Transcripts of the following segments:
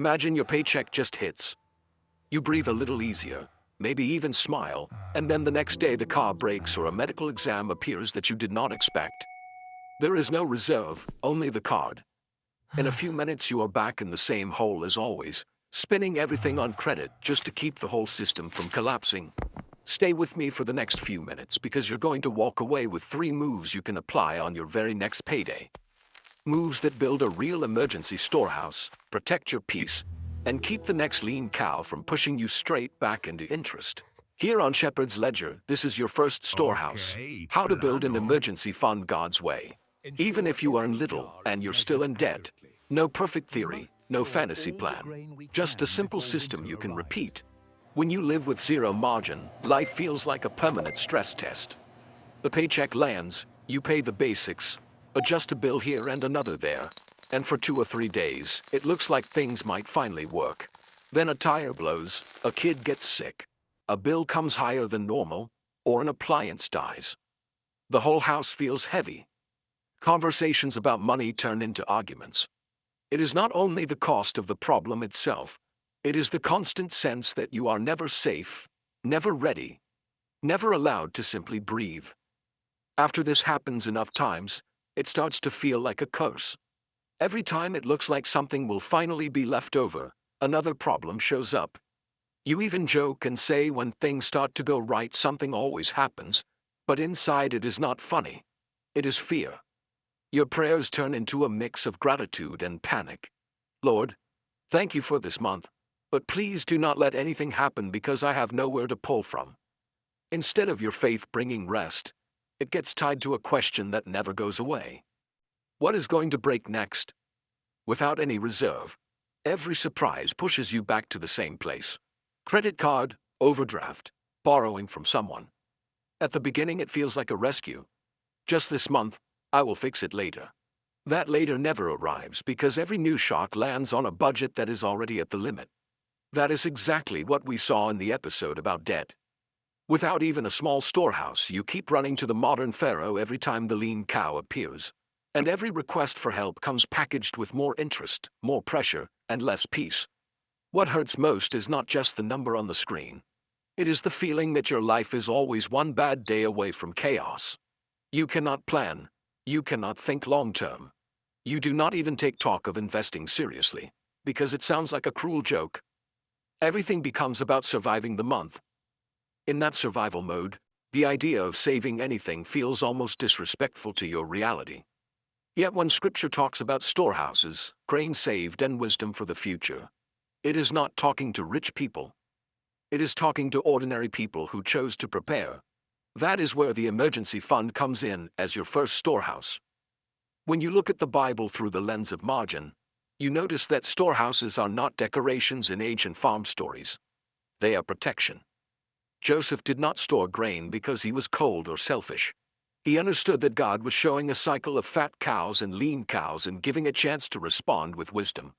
Imagine your paycheck just hits. You breathe a little easier, maybe even smile, and then the next day the car breaks or a medical exam appears that you did not expect. There is no reserve, only the card. In a few minutes you are back in the same hole as always, spinning everything on credit just to keep the whole system from collapsing. Stay with me for the next few minutes because you're going to walk away with 3 moves you can apply on your very next payday. Moves that build a real emergency storehouse, protect your peace, and keep the next lean cow from pushing you straight back into interest. Here on Shepherd's Ledger, this is your first storehouse. How to build an emergency fund God's way. Even if you earn little and you're still in debt. No perfect theory, no fantasy plan. Just a simple system you can repeat. When you live with zero margin, life feels like a permanent stress test. The paycheck lands, you pay the basics, adjust a bill here and another there, and for 2 or 3 days, it looks like things might finally work. Then a tire blows, a kid gets sick, a bill comes higher than normal, or an appliance dies. The whole house feels heavy. Conversations about money turn into arguments. It is not only the cost of the problem itself, it is the constant sense that you are never safe, never ready, never allowed to simply breathe. After this happens enough times, it starts to feel like a curse. Every time it looks like something will finally be left over, another problem shows up. You even joke and say when things start to go right something always happens, but inside it is not funny. It is fear. Your prayers turn into a mix of gratitude and panic. Lord, thank you for this month, but please do not let anything happen because I have nowhere to pull from. Instead of your faith bringing rest, it gets tied to a question that never goes away. What is going to break next? Without any reserve, every surprise pushes you back to the same place. Credit card, overdraft, borrowing from someone. At the beginning it feels like a rescue. Just this month, I will fix it later. That later never arrives because every new shock lands on a budget that is already at the limit. That is exactly what we saw in the episode about debt. Without even a small storehouse, you keep running to the modern pharaoh every time the lean cow appears. And every request for help comes packaged with more interest, more pressure, and less peace. What hurts most is not just the number on the screen. It is the feeling that your life is always one bad day away from chaos. You cannot plan. You cannot think long-term. You do not even take talk of investing seriously, because it sounds like a cruel joke. Everything becomes about surviving the month. In that survival mode, the idea of saving anything feels almost disrespectful to your reality. Yet when Scripture talks about storehouses, grain saved, and wisdom for the future, it is not talking to rich people. It is talking to ordinary people who chose to prepare. That is where the emergency fund comes in as your first storehouse. When you look at the Bible through the lens of margin, you notice that storehouses are not decorations in ancient farm stories. They are protection. Joseph did not store grain because he was cold or selfish. He understood that God was showing a cycle of fat cows and lean cows and giving a chance to respond with wisdom.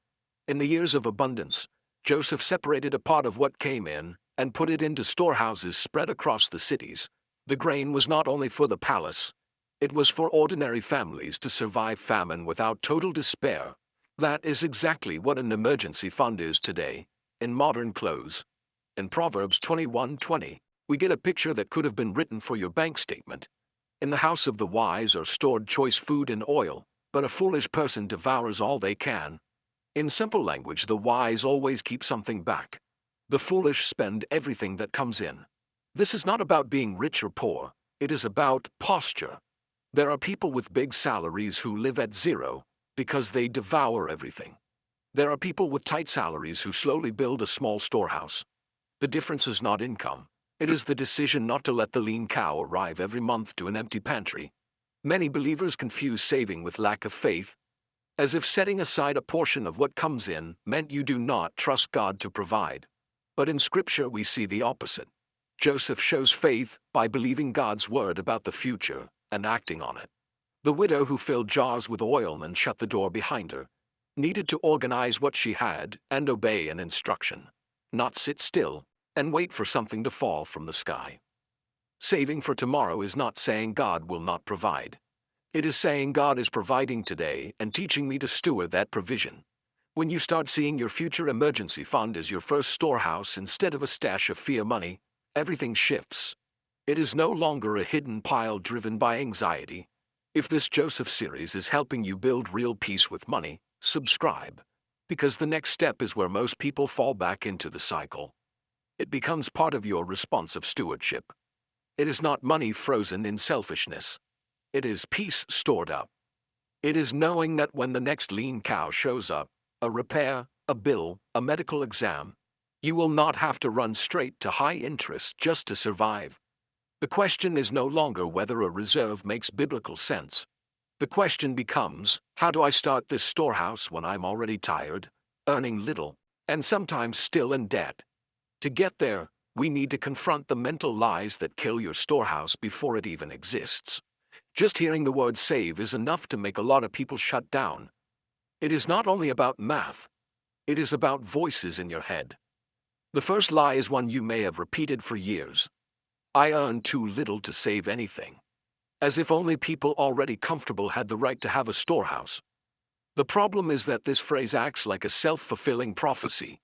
In the years of abundance, Joseph separated a part of what came in and put it into storehouses spread across the cities. The grain was not only for the palace, it was for ordinary families to survive famine without total despair. That is exactly what an emergency fund is today, in modern clothes. In Proverbs 21:20, we get a picture that could have been written for your bank statement. In the house of the wise are stored choice food and oil, but a foolish person devours all they can. In simple language, the wise always keep something back. The foolish spend everything that comes in. This is not about being rich or poor, it is about posture. There are people with big salaries who live at zero because they devour everything. There are people with tight salaries who slowly build a small storehouse. The difference is not income. It is the decision not to let the lean cow arrive every month to an empty pantry. Many believers confuse saving with lack of faith, as if setting aside a portion of what comes in meant you do not trust God to provide. But in Scripture we see the opposite. Joseph shows faith by believing God's word about the future and acting on it. The widow who filled jars with oil and shut the door behind her needed to organize what she had and obey an instruction, not sit still and wait for something to fall from the sky. Saving for tomorrow is not saying God will not provide. It is saying God is providing today and teaching me to steward that provision. When you start seeing your future emergency fund as your first storehouse instead of a stash of fear money, everything shifts. It is no longer a hidden pile driven by anxiety. If this Joseph series is helping you build real peace with money, subscribe. Because the next step is where most people fall back into the cycle. It becomes part of your responsive stewardship. It is not money frozen in selfishness. It is peace stored up. It is knowing that when the next lean cow shows up, a repair, a bill, a medical exam, you will not have to run straight to high interest just to survive. The question is no longer whether a reserve makes biblical sense. The question becomes, how do I start this storehouse when I'm already tired, earning little, and sometimes still in debt? To get there, we need to confront the mental lies that kill your storehouse before it even exists. Just hearing the word save is enough to make a lot of people shut down. It is not only about math, it is about voices in your head. The first lie is one you may have repeated for years. I earn too little to save anything. As if only people already comfortable had the right to have a storehouse. The problem is that this phrase acts like a self-fulfilling prophecy.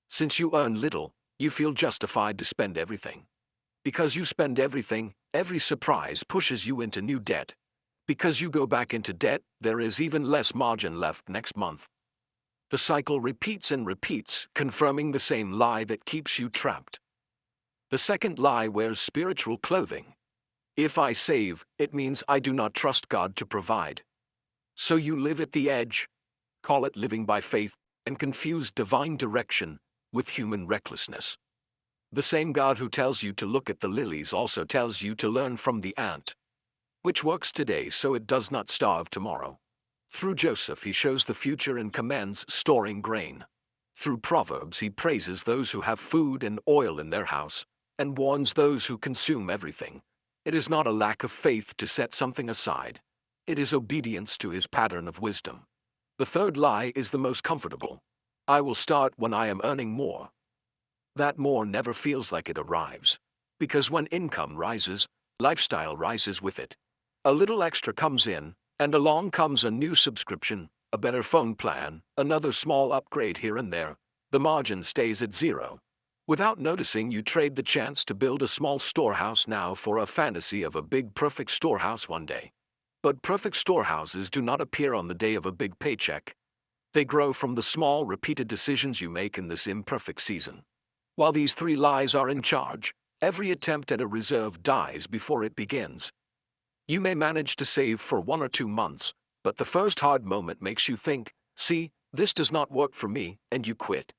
Since you earn little, you feel justified to spend everything. Because you spend everything, every surprise pushes you into new debt. Because you go back into debt, there is even less margin left next month. The cycle repeats and repeats, confirming the same lie that keeps you trapped. The second lie wears spiritual clothing. If I save, it means I do not trust God to provide. So you live at the edge, call it living by faith, and confuse divine direction with human recklessness. The same God who tells you to look at the lilies also tells you to learn from the ant, which works today so it does not starve tomorrow. Through Joseph he shows the future and commands storing grain. Through Proverbs he praises those who have food and oil in their house, and warns those who consume everything. It is not a lack of faith to set something aside. It is obedience to his pattern of wisdom. The third lie is the most comfortable. I will start when I am earning more. That more never feels like it arrives. Because when income rises, lifestyle rises with it. A little extra comes in, and along comes a new subscription, a better phone plan, another small upgrade here and there. The margin stays at zero. Without noticing, you trade the chance to build a small storehouse now for a fantasy of a big perfect storehouse one day. But perfect storehouses do not appear on the day of a big paycheck. They grow from the small, repeated decisions you make in this imperfect season. While these three lies are in charge, every attempt at a reserve dies before it begins. You may manage to save for 1 or 2 months, but the first hard moment makes you think, see, this does not work for me, and you quit.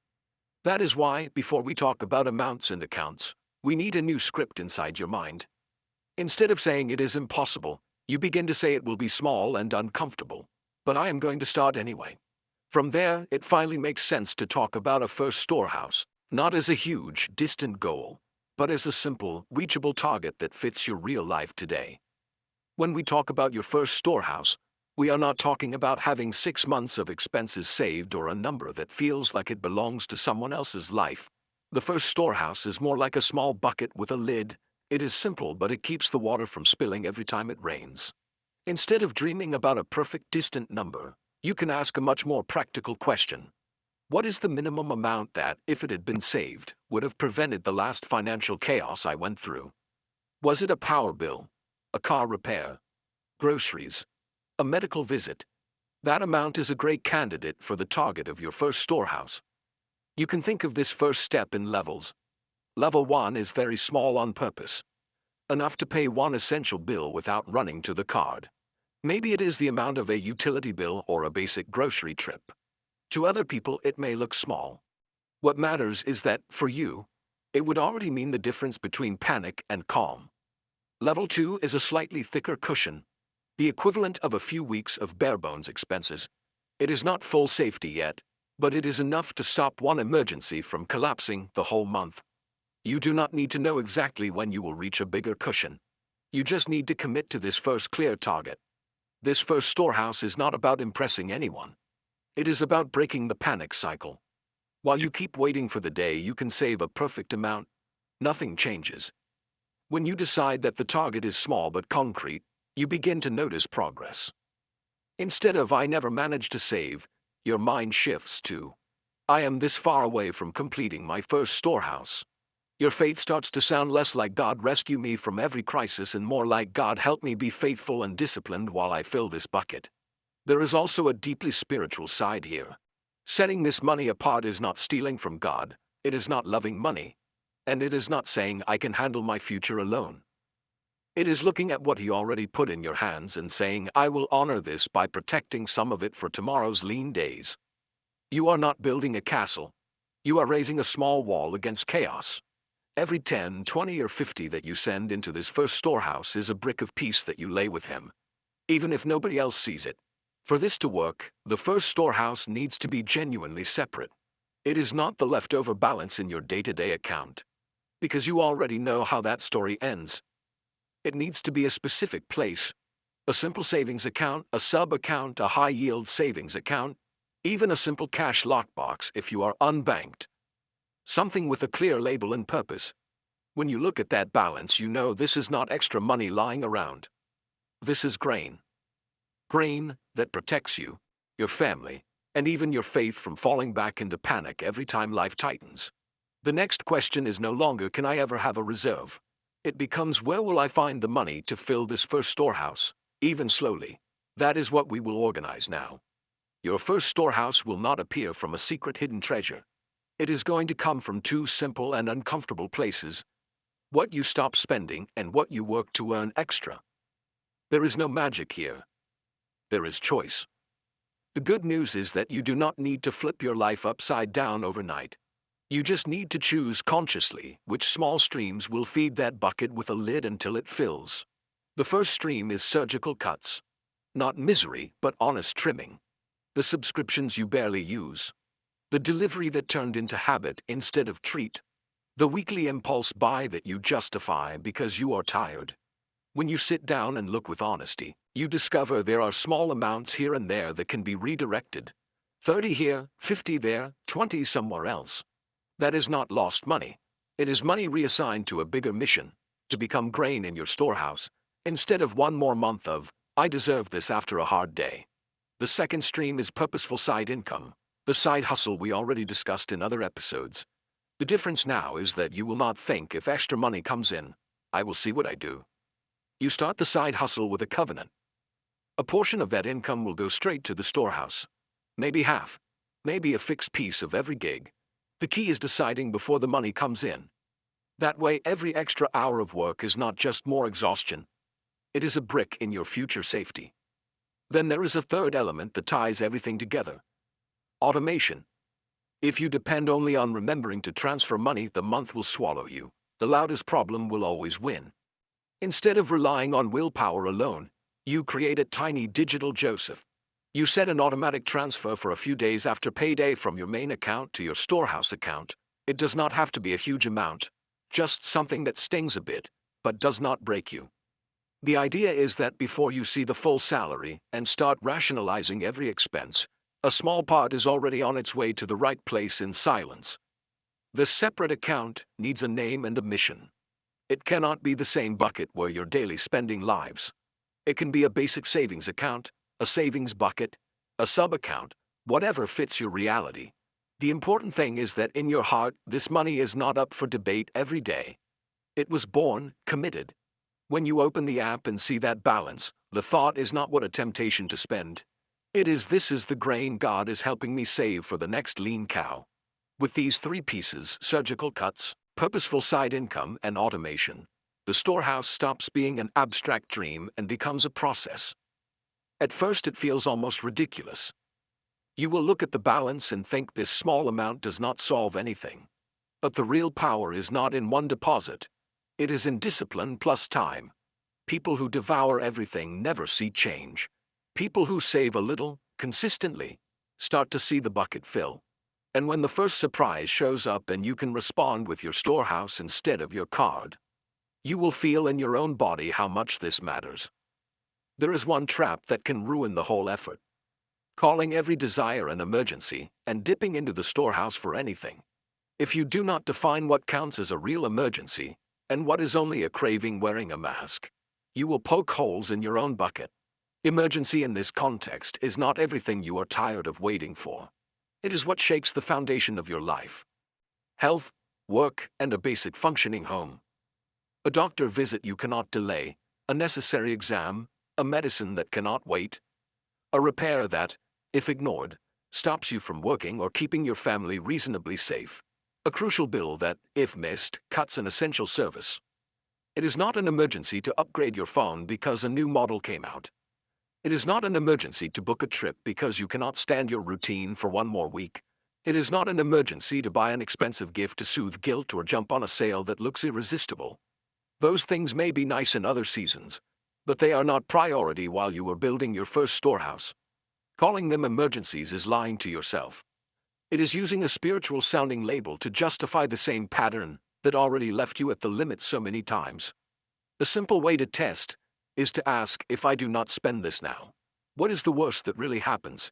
That is why, before we talk about amounts and accounts, we need a new script inside your mind. Instead of saying it is impossible, you begin to say it will be small and uncomfortable, but I am going to start anyway. From there, it finally makes sense to talk about a first storehouse, not as a huge, distant goal, but as a simple, reachable target that fits your real life today. When we talk about your first storehouse, we are not talking about having 6 months of expenses saved or a number that feels like it belongs to someone else's life. The first storehouse is more like a small bucket with a lid. It is simple, but it keeps the water from spilling every time it rains. Instead of dreaming about a perfect distant number, you can ask a much more practical question. What is the minimum amount that, if it had been saved, would have prevented the last financial chaos I went through? Was it a power bill, a car repair, groceries, a medical visit? That amount is a great candidate for the target of your first storehouse. You can think of this first step in levels. Level 1 is very small on purpose. Enough to pay one essential bill without running to the card. Maybe it is the amount of a utility bill or a basic grocery trip. To other people, it may look small. What matters is that, for you, it would already mean the difference between panic and calm. Level 2 is a slightly thicker cushion, the equivalent of a few weeks of bare-bones expenses. It is not full safety yet, but it is enough to stop one emergency from collapsing the whole month. You do not need to know exactly when you will reach a bigger cushion. You just need to commit to this first clear target. This first storehouse is not about impressing anyone. It is about breaking the panic cycle. While you keep waiting for the day you can save a perfect amount, nothing changes. When you decide that the target is small but concrete, you begin to notice progress. Instead of "I never managed to save," your mind shifts to, I am this far away from completing my first storehouse. Your faith starts to sound less like God rescue me from every crisis and more like God help me be faithful and disciplined while I fill this bucket. There is also a deeply spiritual side here. Setting this money apart is not stealing from God, it is not loving money, and it is not saying I can handle my future alone. It is looking at what He already put in your hands and saying, I will honor this by protecting some of it for tomorrow's lean days. You are not building a castle. You are raising a small wall against chaos. Every 10, 20, or 50 that you send into this first storehouse is a brick of peace that you lay with Him, even if nobody else sees it. For this to work, the first storehouse needs to be genuinely separate. It is not the leftover balance in your day-to-day account, because you already know how that story ends. It needs to be a specific place. A simple savings account, a sub-account, a high-yield savings account, even a simple cash lockbox if you are unbanked. Something with a clear label and purpose. When you look at that balance, you know this is not extra money lying around. This is grain. Grain that protects you, your family, and even your faith from falling back into panic every time life tightens. The next question is no longer, can I ever have a reserve? It becomes, where will I find the money to fill this first storehouse, even slowly? That is what we will organize now. Your first storehouse will not appear from a secret hidden treasure. It is going to come from two simple and uncomfortable places: what you stop spending and what you work to earn extra. There is no magic here. There is choice. The good news is that you do not need to flip your life upside down overnight. You just need to choose consciously which small streams will feed that bucket with a lid until it fills. The first stream is surgical cuts. Not misery, but honest trimming. The subscriptions you barely use. The delivery that turned into habit instead of treat. The weekly impulse buy that you justify because you are tired. When you sit down and look with honesty, you discover there are small amounts here and there that can be redirected. 30 here, 50 there, 20 somewhere else. That is not lost money. It is money reassigned to a bigger mission, to become grain in your storehouse, instead of one more month of, I deserve this after a hard day. The second stream is purposeful side income, the side hustle we already discussed in other episodes. The difference now is that you will not think, if extra money comes in, I will see what I do. You start the side hustle with a covenant. A portion of that income will go straight to the storehouse. Maybe half. Maybe a fixed piece of every gig. The key is deciding before the money comes in. That way, every extra hour of work is not just more exhaustion. It is a brick in your future safety. Then there is a third element that ties everything together. Automation. If you depend only on remembering to transfer money, the month will swallow you. The loudest problem will always win. Instead of relying on willpower alone, you create a tiny digital Joseph. You set an automatic transfer for a few days after payday from your main account to your storehouse account. It does not have to be a huge amount, just something that stings a bit, but does not break you. The idea is that before you see the full salary and start rationalizing every expense, a small part is already on its way to the right place in silence. The separate account needs a name and a mission. It cannot be the same bucket where your daily spending lives. It can be a basic savings account, a savings bucket, a sub-account, whatever fits your reality. The important thing is that in your heart, this money is not up for debate every day. It was born, committed. When you open the app and see that balance, the thought is not what a temptation to spend. It is, this is the grain God is helping me save for the next lean cow. With these three pieces, surgical cuts, purposeful side income, and automation, the storehouse stops being an abstract dream and becomes a process. At first it feels almost ridiculous. You will look at the balance and think this small amount does not solve anything. But the real power is not in one deposit. It is in discipline plus time. People who devour everything never see change. People who save a little, consistently, start to see the bucket fill. And when the first surprise shows up and you can respond with your storehouse instead of your card, you will feel in your own body how much this matters. There is one trap that can ruin the whole effort. Calling every desire an emergency and dipping into the storehouse for anything. If you do not define what counts as a real emergency and what is only a craving wearing a mask, you will poke holes in your own bucket. Emergency in this context is not everything you are tired of waiting for. It is what shakes the foundation of your life. Health, work, and a basic functioning home. A doctor visit you cannot delay, a necessary exam, a medicine that cannot wait, a repair that, if ignored, stops you from working or keeping your family reasonably safe, a crucial bill that, if missed, cuts an essential service. It is not an emergency to upgrade your phone because a new model came out. It is not an emergency to book a trip because you cannot stand your routine for one more week. It is not an emergency to buy an expensive gift to soothe guilt or jump on a sale that looks irresistible. Those things may be nice in other seasons, but they are not priority while you are building your first storehouse. Calling them emergencies is lying to yourself. It is using a spiritual-sounding label to justify the same pattern that already left you at the limit so many times. A simple way to test is to ask, if I do not spend this now, what is the worst that really happens?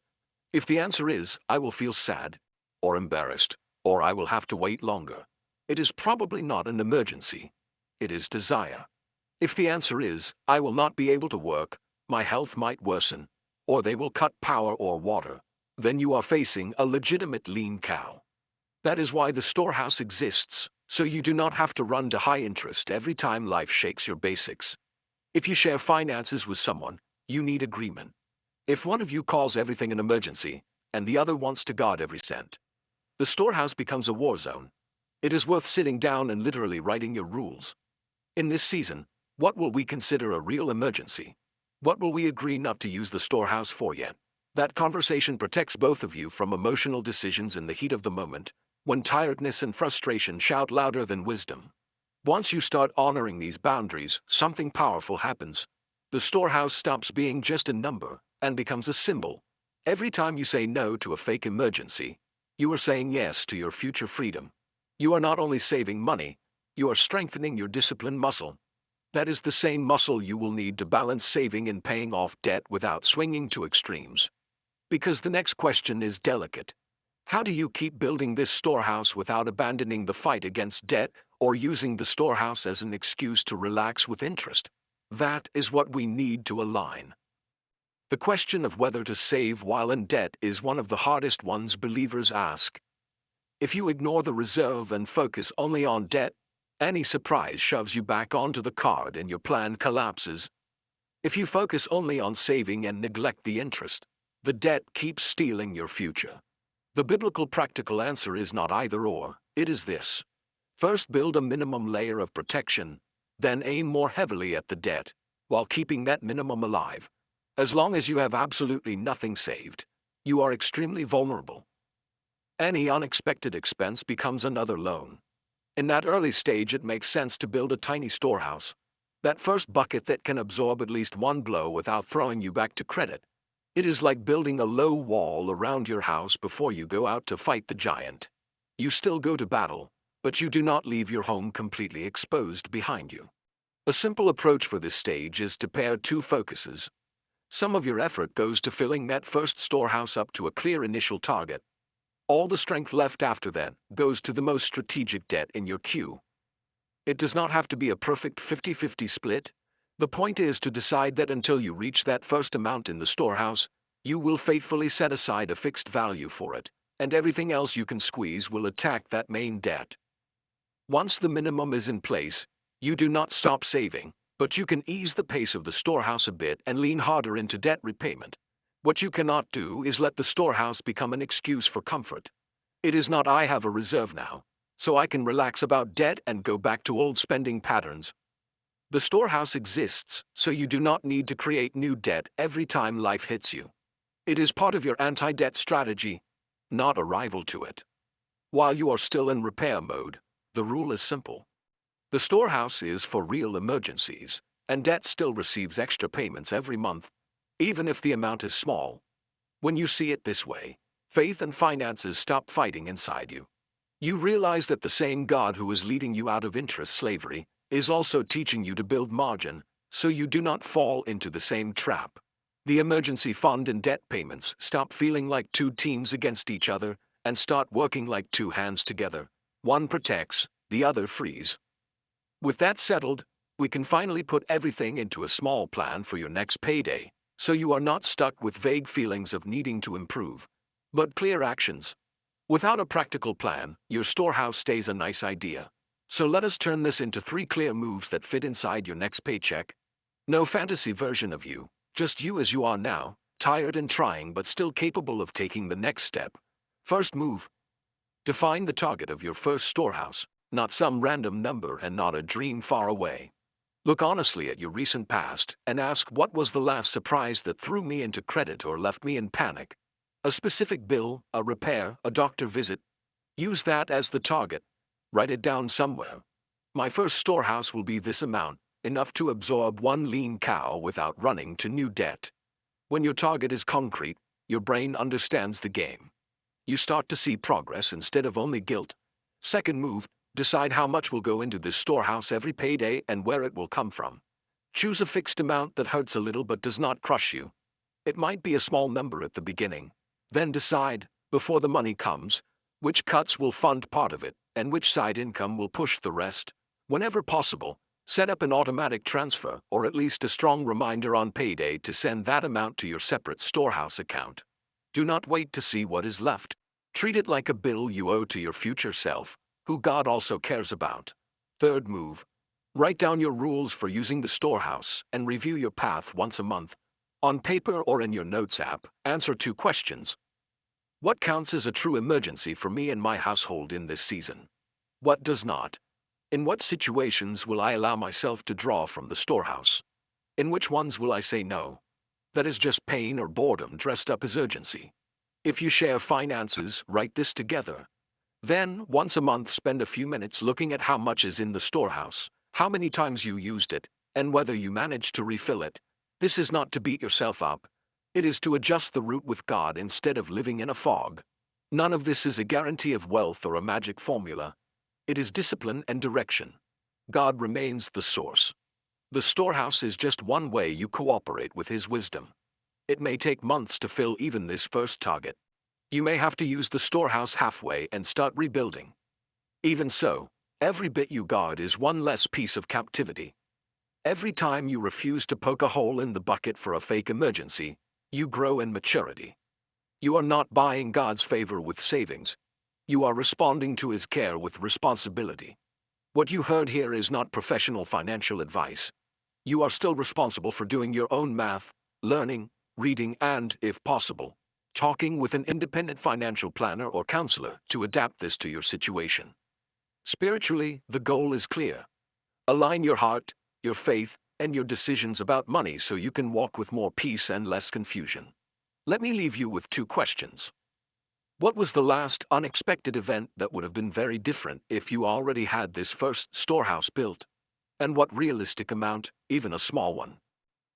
If the answer is, I will feel sad, or embarrassed, or I will have to wait longer, it is probably not an emergency. It is desire. If the answer is, I will not be able to work, my health might worsen, or they will cut power or water, then you are facing a legitimate lean cow. That is why the storehouse exists, so you do not have to run to high interest every time life shakes your basics. If you share finances with someone, you need agreement. If one of you calls everything an emergency, and the other wants to guard every cent, the storehouse becomes a war zone. It is worth sitting down and literally writing your rules. In this season, what will we consider a real emergency? What will we agree not to use the storehouse for yet? That conversation protects both of you from emotional decisions in the heat of the moment, when tiredness and frustration shout louder than wisdom. Once you start honoring these boundaries, something powerful happens. The storehouse stops being just a number and becomes a symbol. Every time you say no to a fake emergency, you are saying yes to your future freedom. You are not only saving money, you are strengthening your discipline muscle. That is the same muscle you will need to balance saving and paying off debt without swinging to extremes. Because the next question is delicate. How do you keep building this storehouse without abandoning the fight against debt or using the storehouse as an excuse to relax with interest? That is what we need to align. The question of whether to save while in debt is one of the hardest ones believers ask. If you ignore the reserve and focus only on debt, any surprise shoves you back onto the card and your plan collapses. If you focus only on saving and neglect the interest, the debt keeps stealing your future. The biblical practical answer is not either or, it is this. First, build a minimum layer of protection, then aim more heavily at the debt, while keeping that minimum alive. As long as you have absolutely nothing saved, you are extremely vulnerable. Any unexpected expense becomes another loan. In that early stage, it makes sense to build a tiny storehouse, that first bucket that can absorb at least one blow without throwing you back to credit. It is like building a low wall around your house before you go out to fight the giant. You still go to battle, but you do not leave your home completely exposed behind you. A simple approach for this stage is to pair two focuses. Some of your effort goes to filling that first storehouse up to a clear initial target. All the strength left after that goes to the most strategic debt in your queue. It does not have to be a perfect 50-50 split. The point is to decide that until you reach that first amount in the storehouse, you will faithfully set aside a fixed value for it, and everything else you can squeeze will attack that main debt. Once the minimum is in place, you do not stop saving, but you can ease the pace of the storehouse a bit and lean harder into debt repayment. What you cannot do is let the storehouse become an excuse for comfort. It is not I have a reserve now, so I can relax about debt and go back to old spending patterns. The storehouse exists, so you do not need to create new debt every time life hits you. It is part of your anti-debt strategy, not a rival to it. While you are still in repair mode, the rule is simple. The storehouse is for real emergencies, and debt still receives extra payments every month, even if the amount is small. When you see it this way, faith and finances stop fighting inside you. You realize that the same God who is leading you out of interest slavery is also teaching you to build margin, so you do not fall into the same trap. The emergency fund and debt payments stop feeling like two teams against each other and start working like two hands together. One protects, the other frees. With that settled, we can finally put everything into a small plan for your next payday. so you are not stuck with vague feelings of needing to improve, but clear actions. Without a practical plan, your storehouse stays a nice idea. So let us turn this into 3 clear moves that fit inside your next paycheck. No fantasy version of you, just you as you are now, tired and trying but still capable of taking the next step. First move. Define the target of your first storehouse, not some random number and not a dream far away. Look honestly at your recent past and ask, what was the last surprise that threw me into credit or left me in panic? A specific bill, a repair, a doctor visit? Use that as the target. Write it down somewhere. My first storehouse will be this amount, enough to absorb one lean cow without running to new debt. When your target is concrete, your brain understands the game. You start to see progress instead of only guilt. Second move, decide how much will go into this storehouse every payday and where it will come from. Choose a fixed amount that hurts a little but does not crush you. It might be a small number at the beginning. Then decide, before the money comes, which cuts will fund part of it and which side income will push the rest. Whenever possible, set up an automatic transfer or at least a strong reminder on payday to send that amount to your separate storehouse account. Do not wait to see what is left. Treat it like a bill you owe to your future self, who God also cares about. Third move. Write down your rules for using the storehouse and review your path once a month. On paper or in your notes app, answer 2 questions. What counts as a true emergency for me and my household in this season? What does not? In what situations will I allow myself to draw from the storehouse? In which ones will I say no? That is just pain or boredom dressed up as urgency. If you share finances, write this together. Then, once a month, spend a few minutes looking at how much is in the storehouse, how many times you used it, and whether you managed to refill it. This is not to beat yourself up. It is to adjust the route with God instead of living in a fog. None of this is a guarantee of wealth or a magic formula. It is discipline and direction. God remains the source. The storehouse is just one way you cooperate with His wisdom. It may take months to fill even this first target. You may have to use the storehouse halfway and start rebuilding. Even so, every bit you guard is one less piece of captivity. Every time you refuse to poke a hole in the bucket for a fake emergency, you grow in maturity. You are not buying God's favor with savings. You are responding to His care with responsibility. What you heard here is not professional financial advice. You are still responsible for doing your own math, learning, reading, and, if possible, talking with an independent financial planner or counselor to adapt this to your situation. Spiritually, the goal is clear. Align your heart, your faith, and your decisions about money so you can walk with more peace and less confusion. Let me leave you with 2 questions. What was the last unexpected event that would have been very different if you already had this first storehouse built? And what realistic amount, even a small one,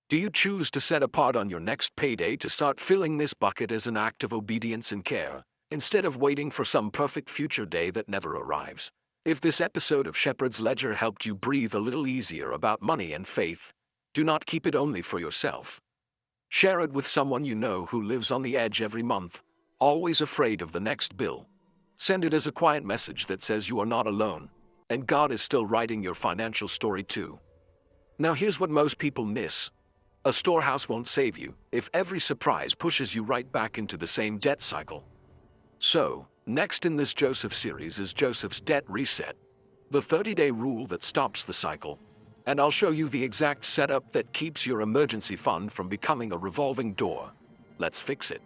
do you choose to set apart on your next payday to start filling this bucket as an act of obedience and care, instead of waiting for some perfect future day that never arrives? If this episode of Shepherd's Ledger helped you breathe a little easier about money and faith, do not keep it only for yourself. Share it with someone you know who lives on the edge every month, always afraid of the next bill. Send it as a quiet message that says you are not alone, and God is still writing your financial story too. Now here's what most people miss. A storehouse won't save you if every surprise pushes you right back into the same debt cycle. So, next in this Joseph series is Joseph's debt reset, the 30-day rule that stops the cycle, and I'll show you the exact setup that keeps your emergency fund from becoming a revolving door. Let's fix it.